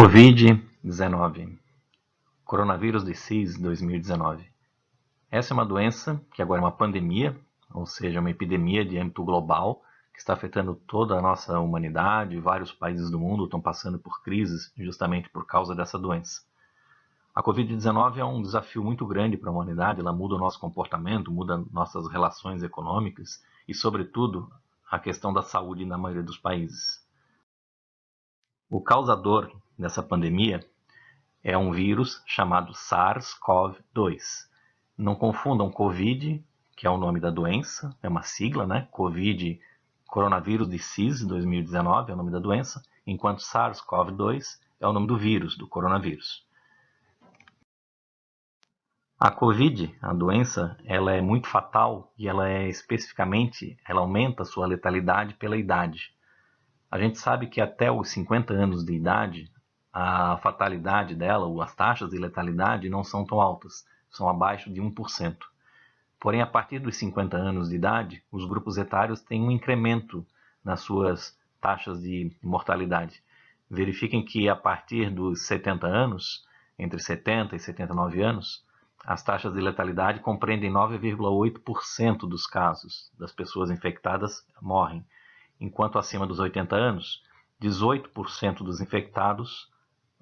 Covid-19, Coronavírus Disease 2019. Essa é uma doença que agora é uma pandemia, ou seja, uma epidemia de âmbito global, que está afetando toda a nossa humanidade. Vários países do mundo estão passando por crises justamente por causa dessa doença. A Covid-19 é um desafio muito grande para a humanidade. Ela muda o nosso comportamento, muda nossas relações econômicas e, sobretudo, a questão da saúde na maioria dos países. O causador dessa pandemia é um vírus chamado SARS-CoV-2. Não confundam Covid, que é o nome da doença, é uma sigla, né? Covid, Coronavírus Disease 2019 é o nome da doença, enquanto SARS-CoV-2 é o nome do vírus, do coronavírus. A Covid, a doença, ela é muito fatal e ela aumenta a sua letalidade pela idade. A gente sabe que até os 50 anos de idade, a fatalidade dela, ou as taxas de letalidade, não são tão altas, são abaixo de 1%. Porém, a partir dos 50 anos de idade, os grupos etários têm um incremento nas suas taxas de mortalidade. Verifiquem que a partir dos 70 anos, entre 70 e 79 anos, as taxas de letalidade compreendem 9,8% dos casos das pessoas infectadas morrem, enquanto acima dos 80 anos, 18% dos infectados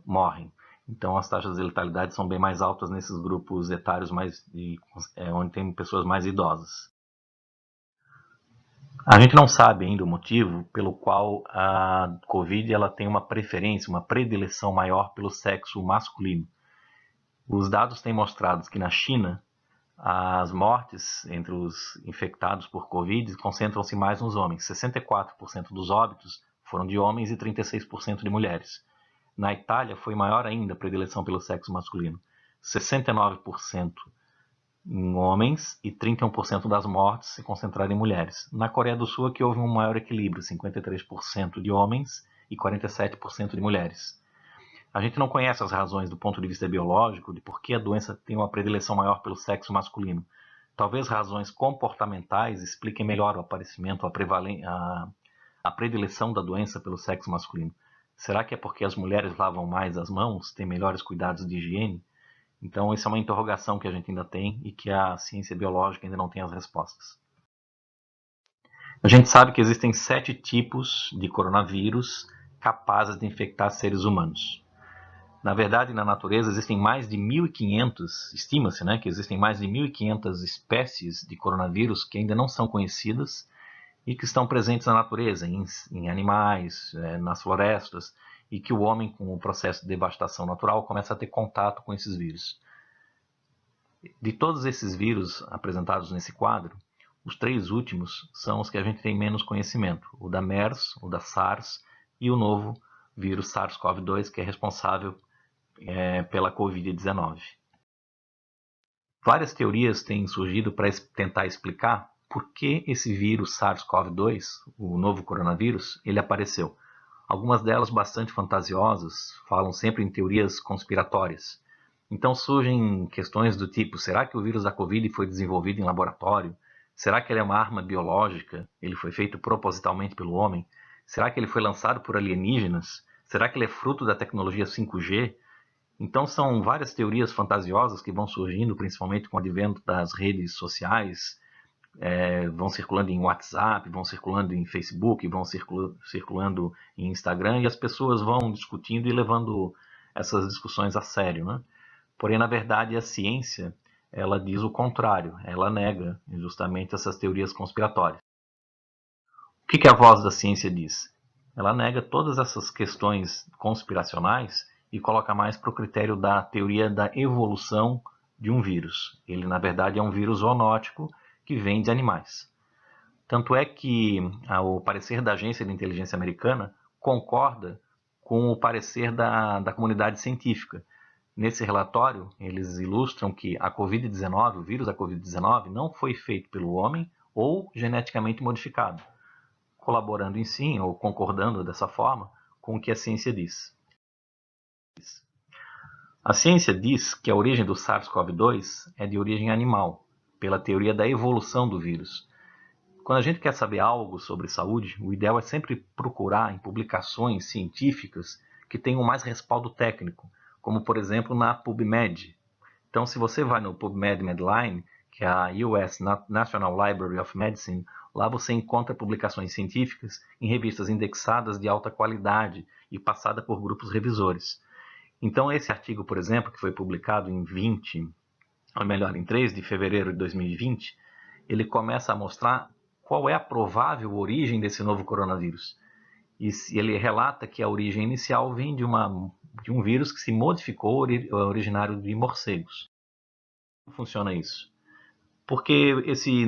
morrem. Então as taxas de letalidade são bem mais altas nesses grupos etários onde tem pessoas mais idosas. A gente não sabe ainda o motivo pelo qual a Covid ela tem uma preferência, uma predileção maior pelo sexo masculino. Os dados têm mostrado que na China as mortes entre os infectados por Covid concentram-se mais nos homens. 64% dos óbitos foram de homens e 36% de mulheres. Na Itália foi maior ainda a predileção pelo sexo masculino. 69% em homens e 31% das mortes se concentraram em mulheres. Na Coreia do Sul aqui houve um maior equilíbrio, 53% de homens e 47% de mulheres. A gente não conhece as razões do ponto de vista biológico de por que a doença tem uma predileção maior pelo sexo masculino. Talvez razões comportamentais expliquem melhor o aparecimento, a predileção da doença pelo sexo masculino. Será que é porque as mulheres lavam mais as mãos, têm melhores cuidados de higiene? Então, essa é uma interrogação que a gente ainda tem e que a ciência biológica ainda não tem as respostas. A gente sabe que existem 7 tipos de coronavírus capazes de infectar seres humanos. Na verdade, na natureza existem mais de 1.500, estima-se, né, que existem mais de 1.500 espécies de coronavírus que ainda não são conhecidas e que estão presentes na natureza, em animais, nas florestas, e que o homem, com o processo de devastação natural, começa a ter contato com esses vírus. De todos esses vírus apresentados nesse quadro, os 3 últimos são os que a gente tem menos conhecimento, o da MERS, o da SARS e o novo vírus SARS-CoV-2, que é responsável pela Covid-19. Várias teorias têm surgido para tentar explicar por que esse vírus SARS-CoV-2, o novo coronavírus, ele apareceu. Algumas delas bastante fantasiosas, falam sempre em teorias conspiratórias. Então surgem questões do tipo, será que o vírus da Covid foi desenvolvido em laboratório? Será que ele é uma arma biológica? Ele foi feito propositalmente pelo homem? Será que ele foi lançado por alienígenas? Será que ele é fruto da tecnologia 5G? Então são várias teorias fantasiosas que vão surgindo, principalmente com o advento das redes sociais, vão circulando em WhatsApp, vão circulando em Facebook, vão circulando em Instagram, e as pessoas vão discutindo e levando essas discussões a sério, né? Porém, na verdade, a ciência ela diz o contrário, ela nega justamente essas teorias conspiratórias. O que a voz da ciência diz? Ela nega todas essas questões conspiracionais e coloca mais para o critério da teoria da evolução de um vírus. Ele, na verdade, é um vírus zoonótico que vem de animais. Tanto é que o parecer da Agência de Inteligência Americana concorda com o parecer da comunidade científica. Nesse relatório, eles ilustram que a Covid-19, o vírus da Covid-19, não foi feito pelo homem ou geneticamente modificado, colaborando em si, ou concordando dessa forma, com o que a ciência diz. A ciência diz que a origem do SARS-CoV-2 é de origem animal, pela teoria da evolução do vírus. Quando a gente quer saber algo sobre saúde, o ideal é sempre procurar em publicações científicas que tenham mais respaldo técnico, como por exemplo na PubMed. Então, se você vai no PubMed Medline, que é a US National Library of Medicine, lá você encontra publicações científicas em revistas indexadas de alta qualidade e passada por grupos revisores. Então, esse artigo, por exemplo, que foi publicado em 3 de fevereiro de 2020, ele começa a mostrar qual é a provável origem desse novo coronavírus. E ele relata que a origem inicial vem de um vírus que se modificou originário de morcegos. Como funciona isso? Porque esse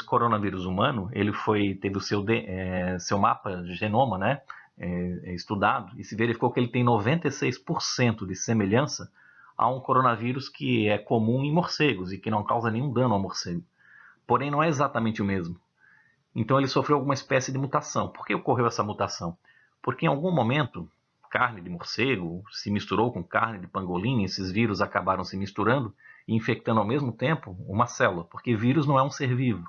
coronavírus humano, ele teve o seu mapa genoma, né, estudado, e se verificou que ele tem 96% de semelhança a um coronavírus que é comum em morcegos e que não causa nenhum dano ao morcego. Porém, não é exatamente o mesmo. Então ele sofreu alguma espécie de mutação. Por que ocorreu essa mutação? Porque em algum momento, carne de morcego se misturou com carne de pangolim, e esses vírus acabaram se misturando e infectando ao mesmo tempo uma célula, porque vírus não é um ser vivo.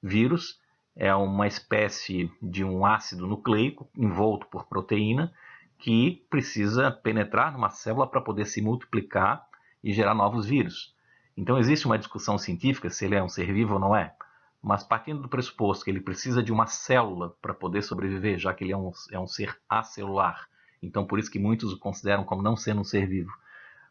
Vírus é uma espécie de um ácido nucleico envolto por proteína que precisa penetrar numa célula para poder se multiplicar e gerar novos vírus. Então existe uma discussão científica se ele é um ser vivo ou não é. Mas partindo do pressuposto que ele precisa de uma célula para poder sobreviver, já que ele é um ser acelular, então por isso que muitos o consideram como não sendo um ser vivo.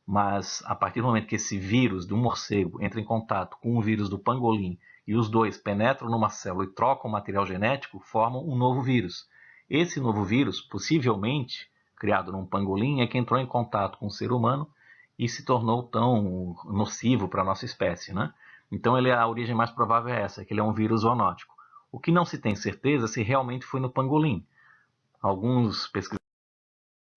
Mas a partir do momento que esse vírus do morcego entra em contato com o vírus do pangolim e os dois penetram numa célula e trocam material genético, formam um novo vírus. Esse novo vírus, possivelmente criado num pangolim, é que entrou em contato com o ser humano e se tornou tão nocivo para a nossa espécie, né? Então a origem mais provável é essa, que ele é um vírus zoonótico. O que não se tem certeza se realmente foi no pangolim. Alguns pesquisadores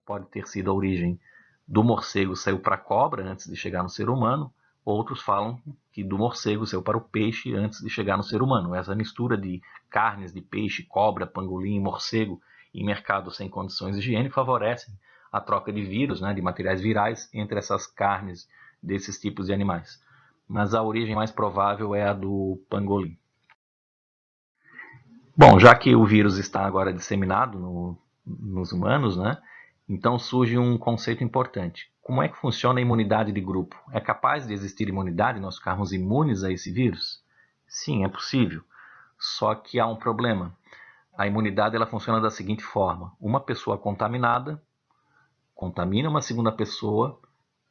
podem ter sido a origem do morcego saiu para a cobra antes de chegar no ser humano, outros falam que do morcego saiu para o peixe antes de chegar no ser humano. Essa mistura de carnes de peixe, cobra, pangolim e morcego em mercados sem condições de higiene favorece a troca de vírus, né, de materiais virais entre essas carnes desses tipos de animais. Mas a origem mais provável é a do pangolim. Bom, já que o vírus está agora disseminado nos humanos, né, então surge um conceito importante. Como é que funciona a imunidade de grupo? É capaz de existir imunidade, nós ficarmos imunes a esse vírus? Sim, é possível. Só que há um problema. A imunidade ela funciona da seguinte forma. Uma pessoa contaminada contamina uma segunda pessoa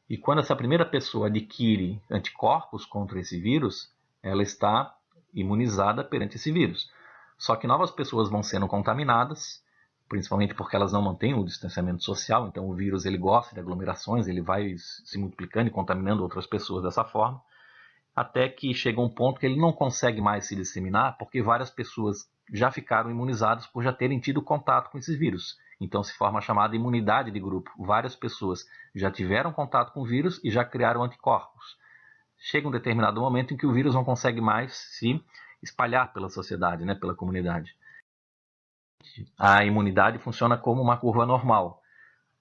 e quando essa primeira pessoa adquire anticorpos contra esse vírus, ela está imunizada perante esse vírus. Só que novas pessoas vão sendo contaminadas, principalmente porque elas não mantêm o distanciamento social, então o vírus ele gosta de aglomerações, ele vai se multiplicando e contaminando outras pessoas dessa forma, até que chega um ponto que ele não consegue mais se disseminar, porque várias pessoas já ficaram imunizadas por já terem tido contato com esses vírus. Então se forma a chamada imunidade de grupo. Várias pessoas já tiveram contato com o vírus e já criaram anticorpos. Chega um determinado momento em que o vírus não consegue mais se espalhar pela sociedade, né, pela comunidade. A imunidade funciona como uma curva normal.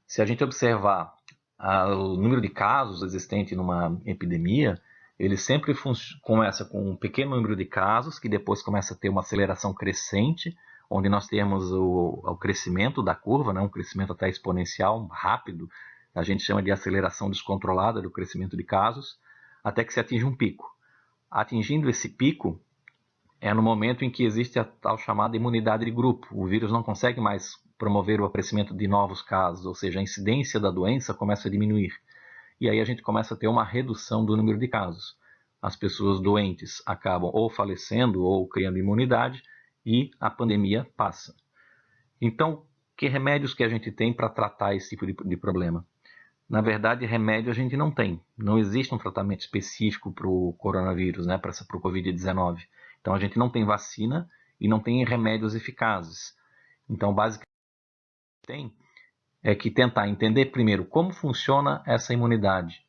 Se a gente observar o número de casos existente numa epidemia, ele sempre começa com um pequeno número de casos, que depois começa a ter uma aceleração crescente, onde nós temos o crescimento da curva, né, um crescimento até exponencial, rápido, a gente chama de aceleração descontrolada do crescimento de casos, até que se atinge um pico. Atingindo esse pico, é no momento em que existe a tal chamada imunidade de grupo. O vírus não consegue mais promover o aparecimento de novos casos, ou seja, a incidência da doença começa a diminuir. E aí a gente começa a ter uma redução do número de casos. As pessoas doentes acabam ou falecendo ou criando imunidade e a pandemia passa. Então, que remédios que a gente tem para tratar esse tipo de problema? Na verdade, remédio a gente não tem. Não existe um tratamento específico para o coronavírus, né, para o Covid-19. Então, a gente não tem vacina e não tem remédios eficazes. Então, basicamente, tem é que tentar entender primeiro como funciona essa imunidade.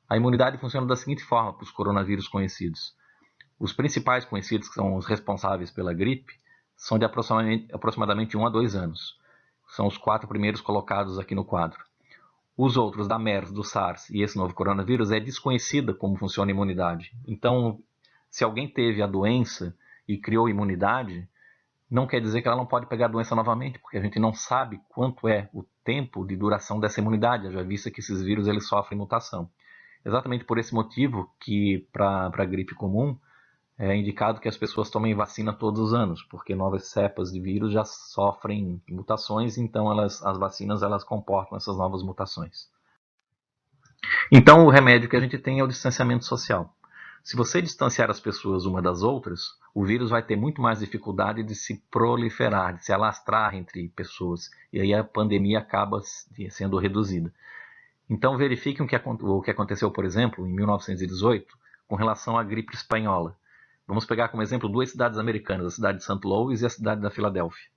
A imunidade funciona da seguinte forma para os coronavírus conhecidos. Os principais conhecidos, que são os responsáveis pela gripe, são de aproximadamente 1 a 2 anos. São os 4 primeiros colocados aqui no quadro. Os outros, da MERS, do SARS e esse novo coronavírus, é desconhecida como funciona a imunidade. Então, se alguém teve a doença e criou imunidade, Não quer dizer que ela não pode pegar a doença novamente, porque a gente não sabe quanto é o tempo de duração dessa imunidade, já visto que esses vírus eles sofrem mutação. Exatamente por esse motivo que para a gripe comum é indicado que as pessoas tomem vacina todos os anos, porque novas cepas de vírus já sofrem mutações, então as vacinas elas comportam essas novas mutações. Então o remédio que a gente tem é o distanciamento social. Se você distanciar as pessoas uma das outras, o vírus vai ter muito mais dificuldade de se proliferar, de se alastrar entre pessoas, e aí a pandemia acaba sendo reduzida. Então verifiquem o que aconteceu, por exemplo, em 1918, com relação à gripe espanhola. Vamos pegar como exemplo duas cidades americanas, a cidade de St. Louis e a cidade da Filadélfia.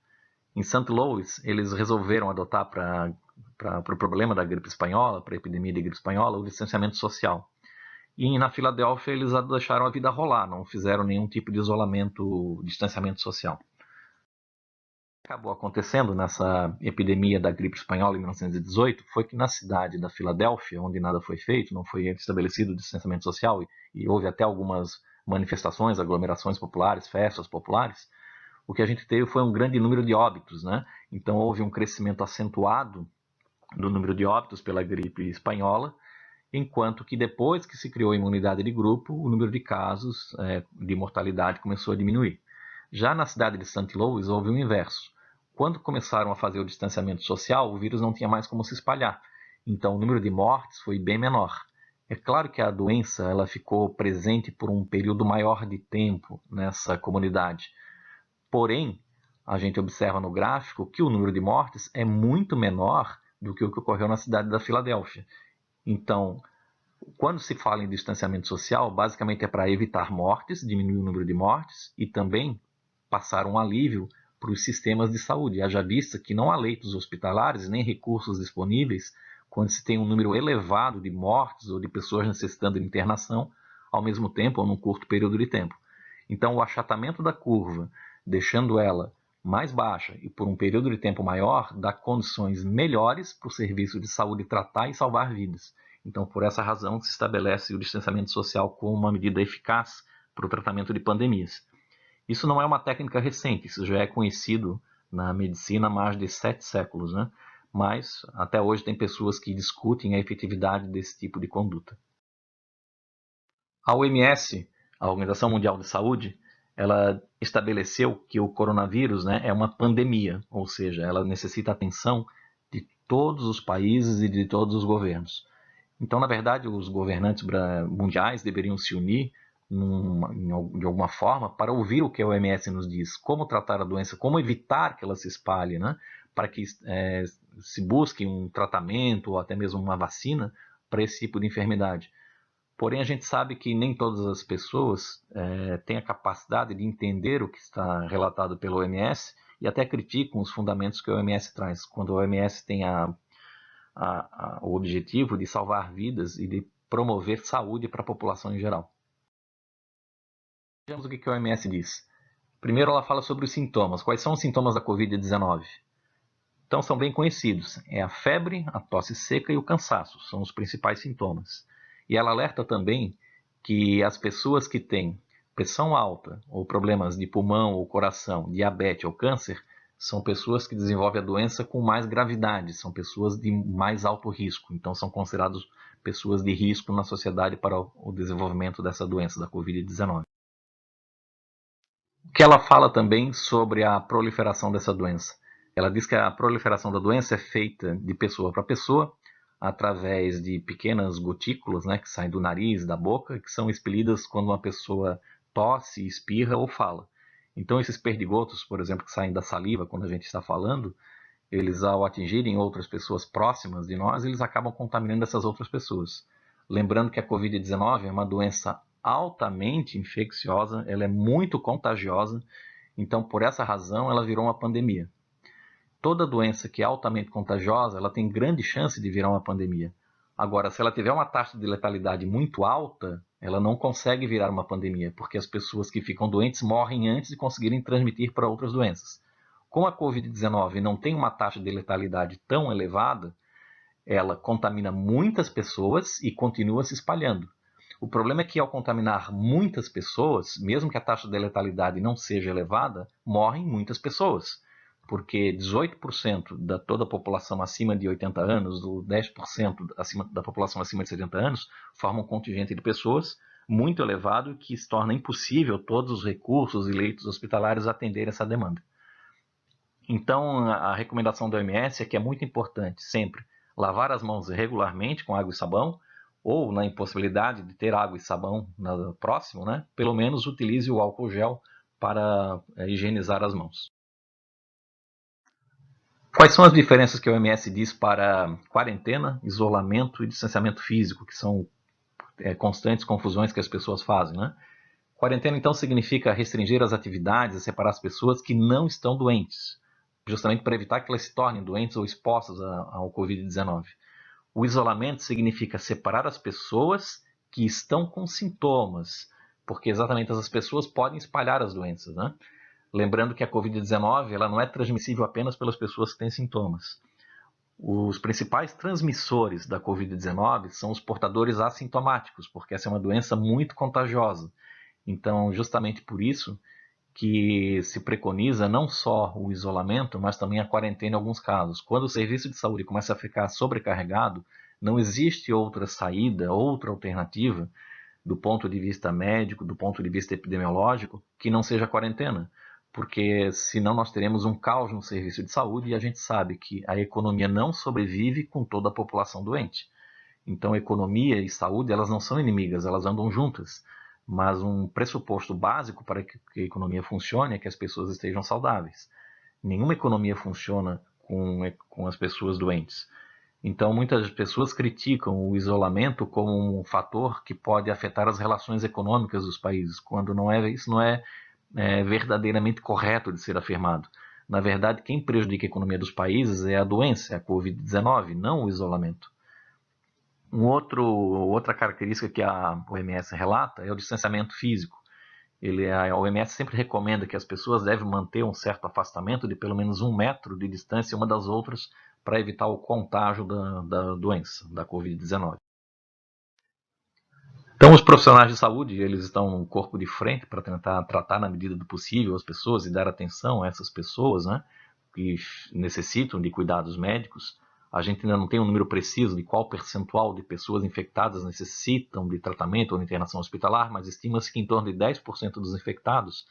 Em St. Louis, eles resolveram adotar para o problema da gripe espanhola, para a epidemia de gripe espanhola, o distanciamento social. E na Filadélfia eles deixaram a vida rolar, não fizeram nenhum tipo de isolamento, distanciamento social. O que acabou acontecendo nessa epidemia da gripe espanhola em 1918 foi que na cidade da Filadélfia, onde nada foi feito, não foi estabelecido o distanciamento social e houve até algumas manifestações, aglomerações populares, festas populares, o que a gente teve foi um grande número de óbitos, né? Então houve um crescimento acentuado do número de óbitos pela gripe espanhola, enquanto que depois que se criou a imunidade de grupo, o número de casos de mortalidade começou a diminuir. Já na cidade de St. Louis houve o inverso. Quando começaram a fazer o distanciamento social, o vírus não tinha mais como se espalhar. Então o número de mortes foi bem menor. É claro que a doença ela ficou presente por um período maior de tempo nessa comunidade. Porém, a gente observa no gráfico que o número de mortes é muito menor do que o que ocorreu na cidade da Filadélfia. Então, quando se fala em distanciamento social, basicamente é para evitar mortes, diminuir o número de mortes e também passar um alívio para os sistemas de saúde. Haja vista que não há leitos hospitalares nem recursos disponíveis quando se tem um número elevado de mortes ou de pessoas necessitando de internação ao mesmo tempo ou num curto período de tempo. Então, o achatamento da curva, deixando ela mais baixa e por um período de tempo maior, dá condições melhores para o serviço de saúde tratar e salvar vidas. Então, por essa razão, se estabelece o distanciamento social como uma medida eficaz para o tratamento de pandemias. Isso não é uma técnica recente, isso já é conhecido na medicina há mais de 7 séculos, né? Mas até hoje tem pessoas que discutem a efetividade desse tipo de conduta. A OMS, a Organização Mundial de Saúde, ela estabeleceu que o coronavírus, né, é uma pandemia, ou seja, ela necessita atenção de todos os países e de todos os governos. Então, na verdade, os governantes mundiais deveriam se unir de alguma forma para ouvir o que a OMS nos diz, como tratar a doença, como evitar que ela se espalhe, né? Para que se busque um tratamento ou até mesmo uma vacina para esse tipo de enfermidade. Porém, a gente sabe que nem todas as pessoas têm a capacidade de entender o que está relatado pela OMS e até criticam os fundamentos que a OMS traz. Quando a OMS tem o objetivo de salvar vidas e de promover saúde para a população em geral. Vejamos o que a OMS diz. Primeiro, ela fala sobre os sintomas. Quais são os sintomas da Covid-19? Então, são bem conhecidos. É a febre, a tosse seca e o cansaço. São os principais sintomas. E ela alerta também que as pessoas que têm pressão alta ou problemas de pulmão ou coração, diabetes ou câncer, são pessoas que desenvolvem a doença com mais gravidade, são pessoas de mais alto risco. Então, são consideradas pessoas de risco na sociedade para o desenvolvimento dessa doença, da Covid-19. O que ela fala também sobre a proliferação dessa doença? Ela diz que a proliferação da doença é feita de pessoa para pessoa, através de pequenas gotículas, né, que saem do nariz, da boca, que são expelidas quando uma pessoa tosse, espirra ou fala. Então, esses perdigotos, por exemplo, que saem da saliva quando a gente está falando, eles, ao atingirem outras pessoas próximas de nós, eles acabam contaminando essas outras pessoas. Lembrando que a Covid-19 é uma doença altamente infecciosa, ela é muito contagiosa, então, por essa razão, ela virou uma pandemia. Toda doença que é altamente contagiosa, ela tem grande chance de virar uma pandemia. Agora, se ela tiver uma taxa de letalidade muito alta, ela não consegue virar uma pandemia, porque as pessoas que ficam doentes morrem antes de conseguirem transmitir para outras doenças. Como a Covid-19 não tem uma taxa de letalidade tão elevada, ela contamina muitas pessoas e continua se espalhando. O problema é que ao contaminar muitas pessoas, mesmo que a taxa de letalidade não seja elevada, morrem muitas pessoas. Porque 18% da toda a população acima de 80 anos, ou 10% da população acima de 70 anos, formam um contingente de pessoas muito elevado que se torna impossível todos os recursos e leitos hospitalares atenderem essa demanda. Então, a recomendação da OMS é que é muito importante sempre lavar as mãos regularmente com água e sabão, ou na impossibilidade de ter água e sabão próximo, né, pelo menos utilize o álcool gel para higienizar as mãos. Quais são as diferenças que a OMS diz para quarentena, isolamento e distanciamento físico, que são constantes confusões que as pessoas fazem, né? Quarentena, então, significa restringir as atividades e separar as pessoas que não estão doentes, justamente para evitar que elas se tornem doentes ou expostas ao Covid-19. O isolamento significa separar as pessoas que estão com sintomas, porque exatamente essas pessoas podem espalhar as doenças, né? Lembrando que a Covid-19 ela não é transmissível apenas pelas pessoas que têm sintomas. Os principais transmissores da Covid-19 são os portadores assintomáticos, porque essa é uma doença muito contagiosa. Então, justamente por isso que se preconiza não só o isolamento, mas também a quarentena em alguns casos. Quando o serviço de saúde começa a ficar sobrecarregado, não existe outra saída, outra alternativa, do ponto de vista médico, do ponto de vista epidemiológico, que não seja a quarentena. Porque senão nós teremos um caos no serviço de saúde e a gente sabe que a economia não sobrevive com toda a população doente. Então, economia e saúde, elas não são inimigas, elas andam juntas. Mas um pressuposto básico para que a economia funcione é que as pessoas estejam saudáveis. Nenhuma economia funciona com as pessoas doentes. Então, muitas pessoas criticam o isolamento como um fator que pode afetar as relações econômicas dos países, quando isso não é verdadeiramente correto de ser afirmado. Na verdade, quem prejudica a economia dos países é a doença, é a Covid-19, não o isolamento. Outra característica que a OMS relata é o distanciamento físico. A OMS sempre recomenda que as pessoas devem manter um certo afastamento de pelo menos 1 metro de distância uma das outras para evitar o contágio da doença, da Covid-19. Então, os profissionais de saúde, eles estão no corpo de frente para tentar tratar na medida do possível as pessoas e dar atenção a essas pessoas, né, que necessitam de cuidados médicos. A gente ainda não tem um número preciso de qual percentual de pessoas infectadas necessitam de tratamento ou de internação hospitalar, mas estima-se que em torno de 10% dos infectados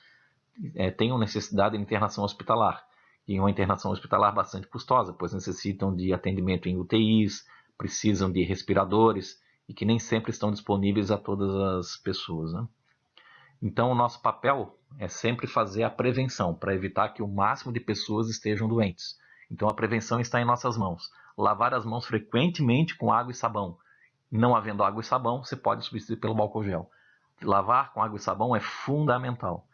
tenham necessidade de internação hospitalar. E uma internação hospitalar bastante custosa, pois necessitam de atendimento em UTIs, precisam de respiradores e que nem sempre estão disponíveis a todas as pessoas, né? Então, o nosso papel é sempre fazer a prevenção, para evitar que o máximo de pessoas estejam doentes. Então, a prevenção está em nossas mãos. Lavar as mãos frequentemente com água e sabão. Não havendo água e sabão, você pode substituir pelo álcool gel. Lavar com água e sabão é fundamental.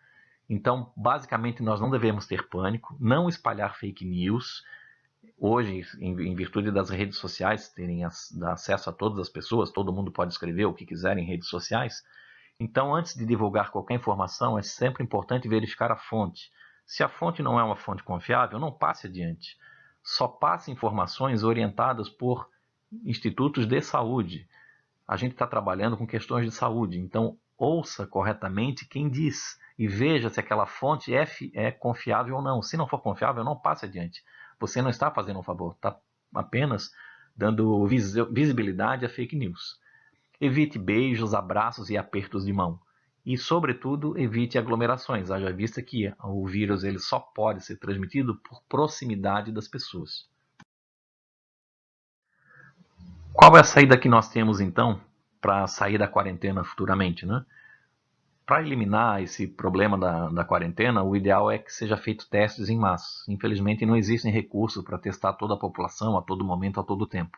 Então, basicamente, nós não devemos ter pânico, não espalhar fake news. Hoje, em virtude das redes sociais terem acesso a todas as pessoas, todo mundo pode escrever o que quiser em redes sociais. Então, antes de divulgar qualquer informação, é sempre importante verificar a fonte. Se a fonte não é uma fonte confiável, não passe adiante. Só passe informações orientadas por institutos de saúde. A gente está trabalhando com questões de saúde, então ouça corretamente quem diz e veja se aquela fonte é confiável ou não. Se não for confiável, não passe adiante. Você não está fazendo um favor, está apenas dando visibilidade a fake news. Evite beijos, abraços e apertos de mão. E, sobretudo, evite aglomerações, haja vista que o vírus ele só pode ser transmitido por proximidade das pessoas. Qual é a saída que nós temos, então, para sair da quarentena futuramente, né? Para eliminar esse problema da quarentena, o ideal é que seja feito testes em massa. Infelizmente, não existem recursos para testar toda a população a todo momento, a todo tempo.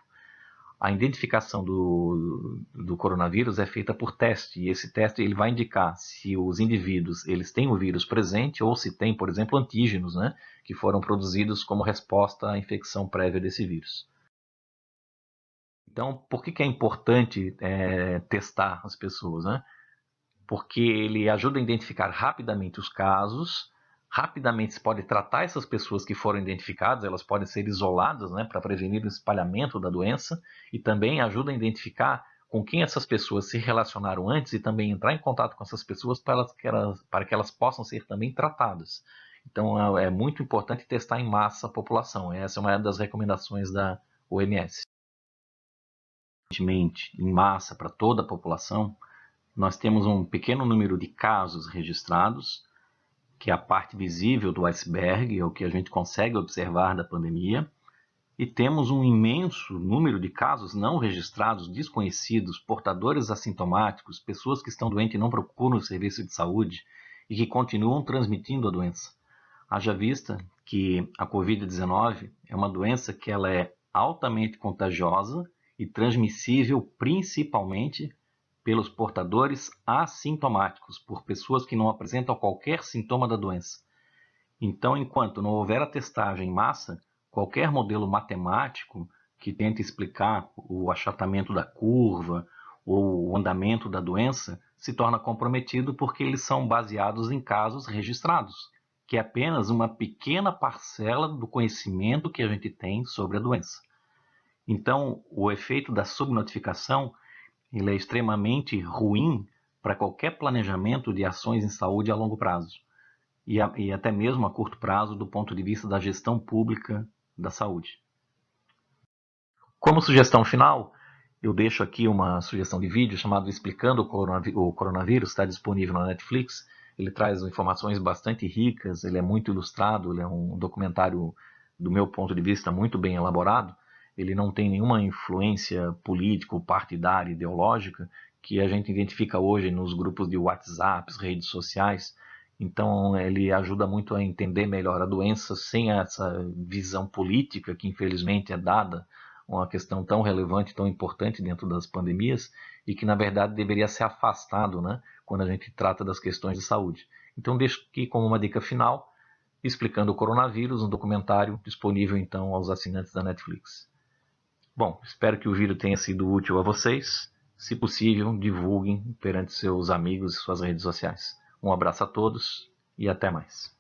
A identificação do coronavírus é feita por teste, e esse teste ele vai indicar se os indivíduos eles têm o vírus presente ou se tem, por exemplo, antígenos, né, que foram produzidos como resposta à infecção prévia desse vírus. Então, por que é importante testar as pessoas, né? Porque ele ajuda a identificar rapidamente os casos, rapidamente se pode tratar essas pessoas que foram identificadas, elas podem ser isoladas, né, para prevenir o espalhamento da doença, e também ajuda a identificar com quem essas pessoas se relacionaram antes e também entrar em contato com essas pessoas para que elas possam ser também tratadas. Então é muito importante testar em massa a população. Essa é uma das recomendações da OMS. Em massa para toda a população, nós temos um pequeno número de casos registrados, que é a parte visível do iceberg, é o que a gente consegue observar da pandemia, e temos um imenso número de casos não registrados, desconhecidos, portadores assintomáticos, pessoas que estão doentes e não procuram o serviço de saúde e que continuam transmitindo a doença. Haja vista que a Covid-19 é uma doença que ela é altamente contagiosa e transmissível principalmente pelos portadores assintomáticos, por pessoas que não apresentam qualquer sintoma da doença. Então, enquanto não houver a testagem em massa, qualquer modelo matemático que tente explicar o achatamento da curva ou o andamento da doença se torna comprometido porque eles são baseados em casos registrados, que é apenas uma pequena parcela do conhecimento que a gente tem sobre a doença. Então, o efeito da subnotificação ele é extremamente ruim para qualquer planejamento de ações em saúde a longo prazo e até mesmo a curto prazo do ponto de vista da gestão pública da saúde. Como sugestão final, eu deixo aqui uma sugestão de vídeo chamado Explicando o Coronavírus, está disponível na Netflix. Ele traz informações bastante ricas, ele é muito ilustrado, ele é um documentário, do meu ponto de vista, muito bem elaborado. Ele não tem nenhuma influência política, partidária, ideológica, que a gente identifica hoje nos grupos de WhatsApp, redes sociais. Então, ele ajuda muito a entender melhor a doença sem essa visão política que, infelizmente, é dada, uma questão tão relevante, tão importante dentro das pandemias e que, na verdade, deveria ser afastado, né, quando a gente trata das questões de saúde. Então, deixo aqui como uma dica final, Explicando o Coronavírus, um documentário disponível, então, aos assinantes da Netflix. Bom, espero que o vídeo tenha sido útil a vocês. Se possível, divulguem perante seus amigos e suas redes sociais. Um abraço a todos e até mais.